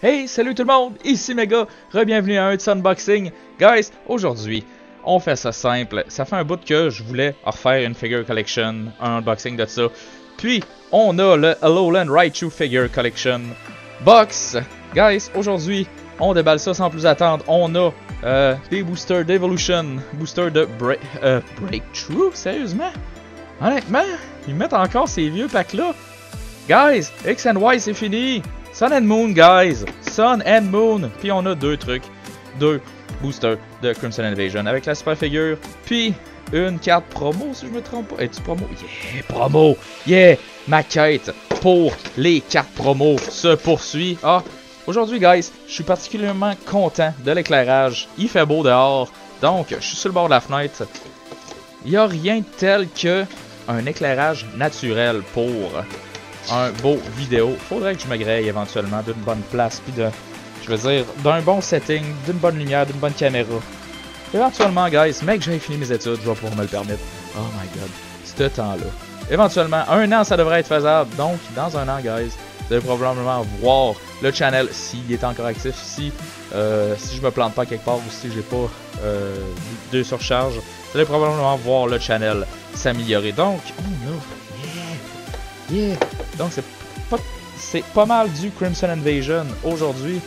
Hey, salut tout le monde, ici Mega, re-bienvenue à un de unboxing. Guys, aujourd'hui, on fait ça simple. Ça fait un bout que je voulais refaire une figure collection, un unboxing de ça. Puis, on a le Alolan Raichu Figure Collection Box. Guys, aujourd'hui, on déballe ça sans plus attendre. On a des boosters d'Evolution, boosters de Breakthrough, sérieusement? Honnêtement, ils mettent encore ces vieux packs-là. Guys, X and Y, c'est fini. Sun and Moon, guys. Sun and Moon. Puis on a deux trucs. Deux boosters de Crimson Invasion avec la super figure. Puis une carte promo, si je me trompe pas. Es-tu promo? Yeah, promo. Yeah, ma quête pour les cartes promo se poursuit. Ah, aujourd'hui, guys, je suis particulièrement content de l'éclairage. Il fait beau dehors. Donc, je suis sur le bord de la fenêtre. Il n'y a rien de tel que un éclairage naturel pour un beau vidéo. Faudrait que je me graille éventuellement d'une bonne place, puis de, je veux dire, d'un bon setting, d'une bonne lumière, d'une bonne caméra. Éventuellement, guys, mec, j'ai fini mes études, je vais pouvoir me le permettre. Oh my god, ce temps-là. Éventuellement, un an, ça devrait être faisable. Donc, dans un an, guys, vous allez probablement voir le channel s'il est encore actif, si je me plante pas quelque part ou si j'ai pas de surcharge. Vous allez probablement voir le channel s'améliorer. Donc, on a... Yeah! Donc, c'est pas mal du Crimson Invasion aujourd'hui.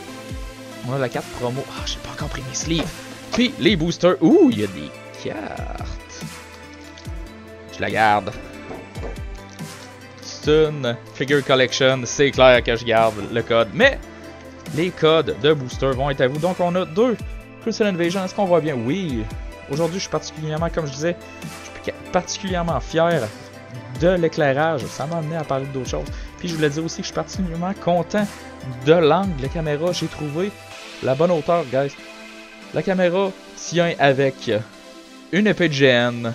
On a la carte promo. Ah, j'ai pas encore pris mes sleeves. Puis, les boosters. Ouh, il y a des cartes. Je la garde. C'est une figure collection. C'est clair que je garde le code. Mais, les codes de booster vont être à vous. Donc, on a deux Crimson Invasion. Est-ce qu'on voit bien? Oui. Aujourd'hui, je suis particulièrement, comme je disais, je suis particulièrement fier de l'éclairage. Ça m'a amené à parler d'autres choses. Puis je voulais dire aussi que je suis particulièrement content de l'angle de caméra. J'ai trouvé la bonne hauteur, guys. La caméra tient avec une épée de GN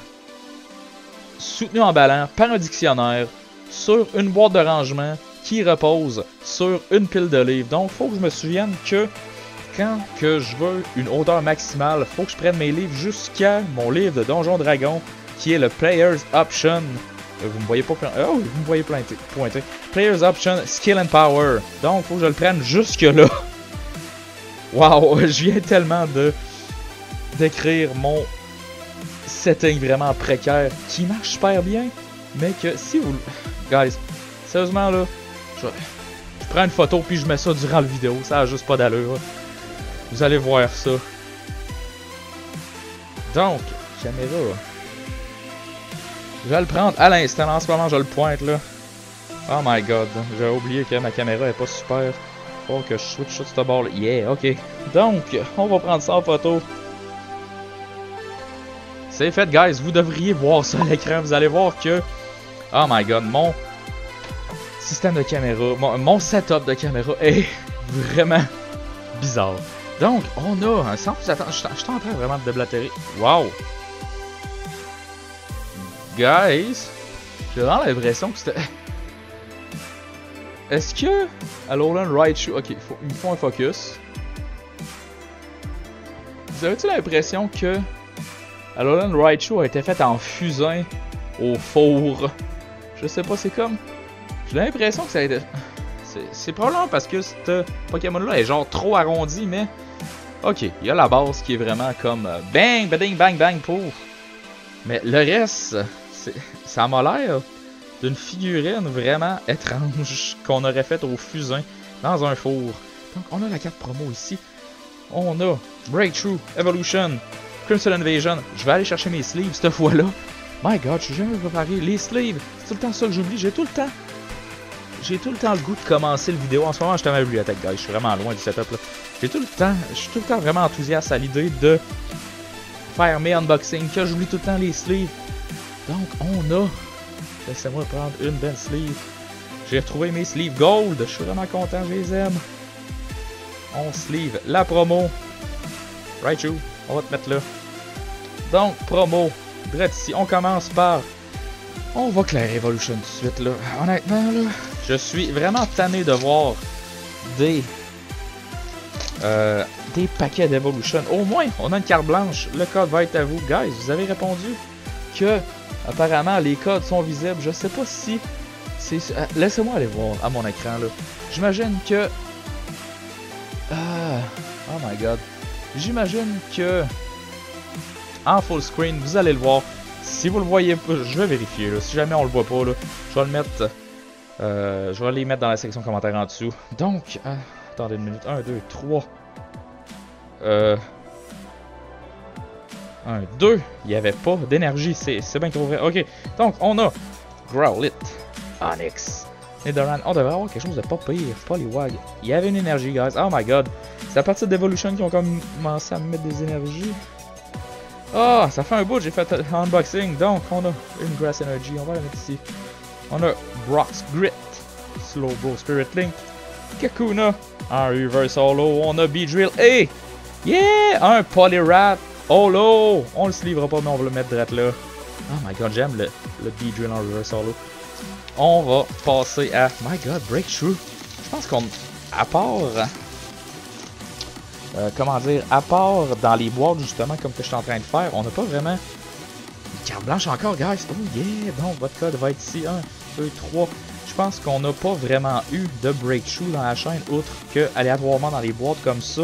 soutenue en ballon par un dictionnaire sur une boîte de rangement qui repose sur une pile de livres. Donc, il faut que je me souvienne que quand que je veux une hauteur maximale, il faut que je prenne mes livres jusqu'à mon livre de Donjon Dragon qui est le Player's Option. Vous me voyez pas oh, vous me voyez pointer. Player's Option Skill and Power. Donc, faut que je le prenne jusque là. Wow, je viens tellement d'écrire mon setting vraiment précaire qui marche super bien, mais que si vous... Guys, sérieusement là, je prends une photo puis je mets ça durant la vidéo. Ça a juste pas d'allure. Vous allez voir ça. Donc, caméra... Je vais le prendre à l'instant. En ce moment, je le pointe là. Oh my god. J'ai oublié que ma caméra est pas super. Faut que je switch sur ce bord là. Yeah, ok. Donc, on va prendre ça en photo. C'est fait, guys. Vous devriez voir ça à l'écran. Vous allez voir que... Oh my god. Mon système de caméra, mon setup de caméra est vraiment bizarre. Donc, on a un sans plus attendre. Je suis en train vraiment de déblatérer. Wow. Guys, j'ai vraiment l'impression que c'était... Est-ce que Alolan Raichu... Ok, il me faut un focus. Vous avez-tu l'impression que Alolan Raichu a été fait en fusain au four? Je sais pas, c'est comme... J'ai l'impression que ça a été... C'est probablement parce que ce Pokémon-là est genre trop arrondi, mais... Ok, il y a la base qui est vraiment comme... Bang, bang, bang, bang, pouf! Mais le reste... Ça m'a l'air d'une figurine vraiment étrange qu'on aurait faite au fusain dans un four. Donc on a la carte promo ici. On a Breakthrough, Evolution, Crimson Invasion. Je vais aller chercher mes sleeves cette fois-là. My god, je suis jamais préparé. Les sleeves, c'est tout le temps ça que j'oublie. J'ai tout le temps le goût de commencer le vidéo. En ce moment, je suis à ma bibliothèque, guys. Je suis vraiment loin du setup là. Je suis tout le temps vraiment enthousiaste à l'idée de faire mes unboxings, que j'oublie tout le temps les sleeves. Donc, on a... Laissez-moi prendre une belle sleeve. J'ai retrouvé mes sleeves gold. Je suis vraiment content, je les aime. On sleeve la promo. Raichu, on va te mettre là. Donc, promo. Direct ici, on commence par... On va clairer Evolution tout de suite, là. Honnêtement, là, je suis vraiment tanné de voir des paquets d'Evolution. Au moins, on a une carte blanche. Le code va être à vous. Guys, vous avez répondu que... Apparemment, les codes sont visibles. Je sais pas si... Laissez-moi aller voir à mon écran, là. J'imagine que Oh my god. J'imagine que en full screen, vous allez le voir. Si vous le voyez pas, je vais vérifier. Là. Si jamais on le voit pas, là, je vais le mettre. Je vais les mettre dans la section commentaire en dessous. Donc, attendez une minute. 1, 2, 3. 1, 2. Il n'y avait pas d'énergie. C'est bien trop vrai. Ok. Donc, on a Growlithe, Onix, Nidoran. On devrait avoir quelque chose de pas pire. Poliwag. Il y avait une énergie, guys. Oh my god. C'est à partir d'Evolution qu'ils ont commencé à me mettre des énergies. Ah, ça fait un bout, j'ai fait unboxing. Donc, on a une Grass Energy. On va la mettre ici. On a Brock's Grit, Slowbro Spirit Link, Kakuna, un Reverse Holo. On a Beedrill et yeah, un Poliwrath Holo. On le slivera pas, mais on va le mettre direct là. Oh my god, j'aime le Beedrill en Reverse Holo. On va passer à my god, Breakthrough. Je pense qu'on, à part. Comment dire, à part dans les boîtes justement comme que je suis en train de faire, on n'a pas vraiment une carte blanche encore, guys. Oh yeah, donc votre code va être ici, 1, 2, 3. Je pense qu'on n'a pas vraiment eu de breakthrough dans la chaîne, outre que aléatoirement dans les boîtes comme ça.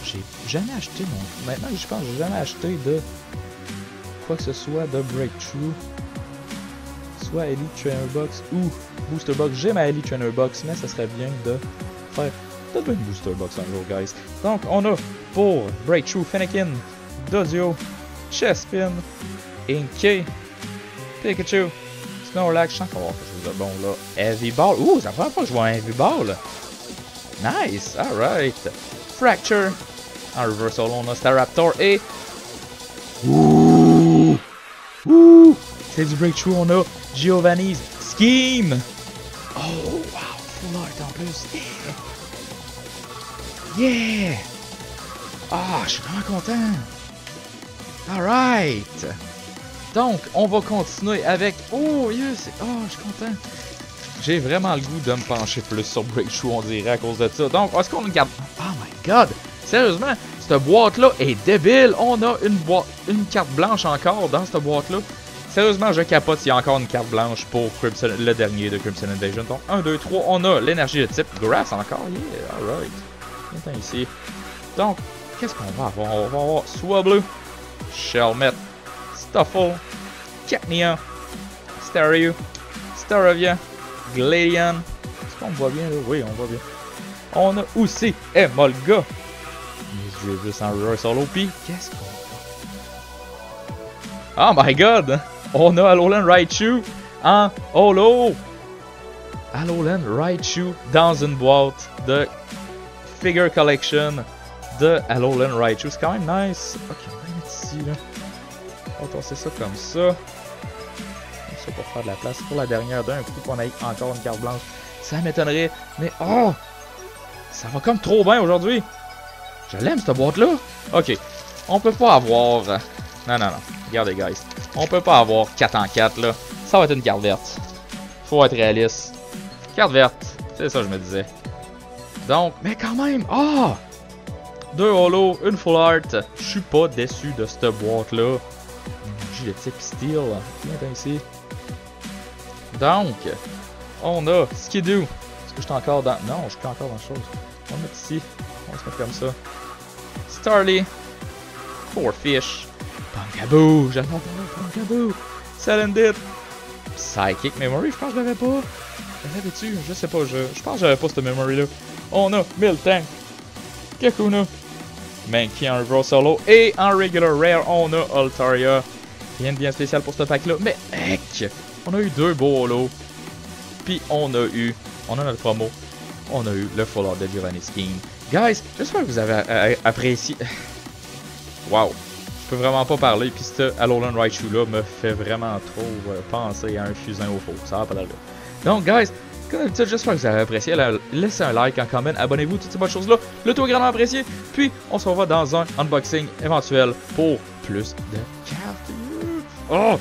J'ai jamais acheté, non. Maintenant je pense que j'ai jamais acheté de quoi que ce soit de breakthrough. Soit Elite Trainer Box ou Booster Box. J'ai ma Elite Trainer Box, mais ça serait bien de faire peut-être une Booster Box un jour, guys. Donc, on a pour Breakthrough Fennekin, Dozio, Chespin, Inkay, Pikachu, Snorlax. Je sens qu'on va avoir quelque chose de bon là. Heavy Ball. Ouh, ça fait pas que je vois un Heavy Ball. Nice, alright. Fracture. En Reversal, on a Staraptor et. Ouh! Ouh! C'est du Breakthrough, on a Giovanni's Scheme. Oh, wow, full art en plus. Yeah! Ah, je suis vraiment content! Alright! Donc, on va continuer avec... Oh, yes! Oh, je suis content! J'ai vraiment le goût de me pencher plus sur Breakthrough, on dirait, à cause de ça. Donc, est-ce qu'on regarde... Oh my god! Sérieusement, cette boîte-là est débile! On a une carte blanche encore dans cette boîte-là. Sérieusement, je capote s'il y a encore une carte blanche pour Crimson, le dernier de Crimson Invasion. Donc, 1, 2, 3, on a l'énergie de type Grass encore. Yeah, alright. Attends ici. Donc, qu'est-ce qu'on va avoir? On va avoir Swablu, Shelmet, Stuffle, Cacnea, Staryu, Staravia, Gladion. Est-ce qu'on voit bien là? Oui, on voit bien. On a aussi Emolga. Je vais juste en reverse solo. Puis, qu'est-ce qu'on a? Oh my god! On a Alolan Raichu en holo! Alolan Raichu dans une boîte de Figure Collection de Alolan Raichu. C'est quand même nice. Ok, on va le mettre ici, là. On va tasser ça comme ça. Comme ça pour faire de la place pour la dernière d'un coup qu'on ait encore une carte blanche. Ça m'étonnerait, mais oh! Ça va comme trop bien aujourd'hui. Je l'aime cette boîte-là. Ok, on peut pas avoir... Non. Regardez, guys. On peut pas avoir 4 en 4, là. Ça va être une carte verte. Faut être réaliste. Carte verte. C'est ça, je me disais. Donc, mais quand même. Ah! 2 holo, une full art. Je suis pas déçu de cette boîte-là. J'ai le type steel. Viens ici. Donc, on a Skidoo. Est-ce que je suis encore dans... Non, je suis pas encore dans la chose. On va le mettre ici. On va se mettre comme ça. Starly. Forfish. Pumpkaboo, j'adore Pumpkaboo, Salandit, Psychic Memory, je pense que je l'avais pas. L'avais-tu? Je sais pas, je pense que j'avais pas cette memory-là. On a Miltank, Kakuna, Mankey en Reverse Holo et en Regular Rare, on a Altaria. Rien de bien spécial pour ce pack-là, mais heck! On a eu 2 beaux holos. Puis on a notre promo, on a eu le Full Art de Giovanni Scheme. Guys, j'espère que vous avez apprécié. Wow! Je peux vraiment pas parler, puis ce Alolan Raichu là me fait vraiment trop penser à un fusain au faux. Ça va pas d'allure. Donc, guys, comme d'habitude, j'espère que vous avez apprécié. Laissez un like, un comment, abonnez-vous, toutes ces bonnes choses-là. Le tout est grandement apprécié. Puis, on se revoit dans un unboxing éventuel pour plus de cartes. Oh!